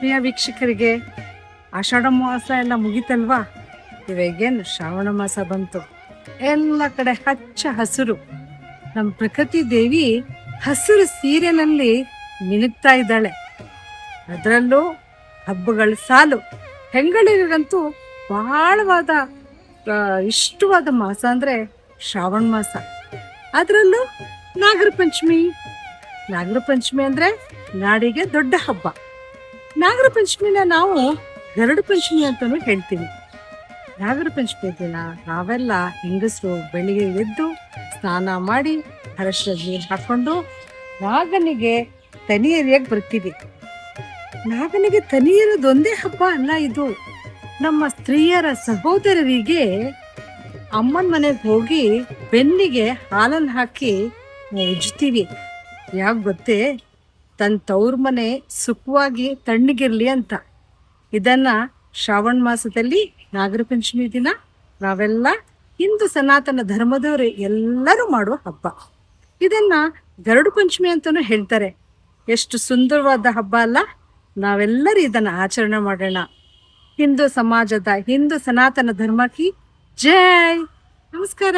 ಪ್ರಿಯ ವೀಕ್ಷಕರಿಗೆ ಆಷಾಢ ಮಾಸ ಎಲ್ಲ ಮುಗಿತಲ್ವಾ, ಇವಾಗೇನು ಶ್ರಾವಣ ಮಾಸ ಬಂತು. ಎಲ್ಲ ಕಡೆ ಹಚ್ಚ ಹಸಿರು. ನಮ್ಮ ಪ್ರಕೃತಿ ದೇವಿ ಹಸಿರು ಸೀರೆನಲ್ಲಿ ಮಿನುಗ್ತಾ ಇದ್ದಾಳೆ. ಅದರಲ್ಲೂ ಹಬ್ಬಗಳ ಸಾಲು. ಹೆಂಗಳಿಗಂತೂ ಬಹಳವಾದ ಇಷ್ಟವಾದ ಮಾಸ ಅಂದ್ರೆ ಶ್ರಾವಣ ಮಾಸ. ಅದರಲ್ಲೂ ನಾಗರ ಪಂಚಮಿ. ನಾಗರ ಪಂಚಮಿ ಅಂದ್ರೆ ನಾಡಿಗೆ ದೊಡ್ಡ ಹಬ್ಬ. ನಾಗರ ಪಂಚಮಿನ ನಾವು ಗರುಡ ಪಂಚಮಿ ಅಂತಾನೂ ಹೇಳ್ತೀವಿ. ನಾಗರ ಪಂಚಮಿ ದಿನ ನಾವೆಲ್ಲ ಹೆಂಗಸರು ಬೆಳಿಗ್ಗೆ ಎದ್ದು ಸ್ನಾನ ಮಾಡಿ ಅರಶಿನ ನೀರು ಹಾಕೊಂಡು ನಾಗನಿಗೆ ತನಿ ಎರಿಯಾಗಿ ಬರ್ತೀವಿ. ನಾಗನಿಗೆ ತನಿ ಎರಿಯೋದೊಂದೇ ಹಬ್ಬ ಅಲ್ಲ ಇದು. ನಮ್ಮ ಸ್ತ್ರೀಯರ ಸಹೋದರರಿಗೆ ಅಮ್ಮನ ಮನೆಗೆ ಹೋಗಿ ಬೆನ್ನಿಗೆ ಹಾಲನ್ನು ಹಾಕಿ ಉಜ್ತೀವಿ. ಯಾಕೆ ಗೊತ್ತೇ? ತನ್ನ ತವ್ರ ಮನೆ ಸುಖವಾಗಿ ತಣ್ಣಗಿರ್ಲಿ ಅಂತ. ಇದನ್ನ ಶ್ರಾವಣ ಮಾಸದಲ್ಲಿ ನಾಗರ ಪಂಚಮಿ ದಿನ ನಾವೆಲ್ಲ ಹಿಂದೂ ಸನಾತನ ಧರ್ಮದವರು ಎಲ್ಲರೂ ಮಾಡುವ ಹಬ್ಬ. ಇದನ್ನ ಗರುಡ ಪಂಚಮಿ ಅಂತಾನೂ ಹೇಳ್ತಾರೆ. ಎಷ್ಟು ಸುಂದರವಾದ ಹಬ್ಬ ಅಲ್ಲ? ನಾವೆಲ್ಲರೂ ಇದನ್ನ ಆಚರಣೆ ಮಾಡೋಣ. ಹಿಂದೂ ಸಮಾಜದ ಹಿಂದೂ ಸನಾತನ ಧರ್ಮಕ್ಕೆ ಜೈ. ನಮಸ್ಕಾರ.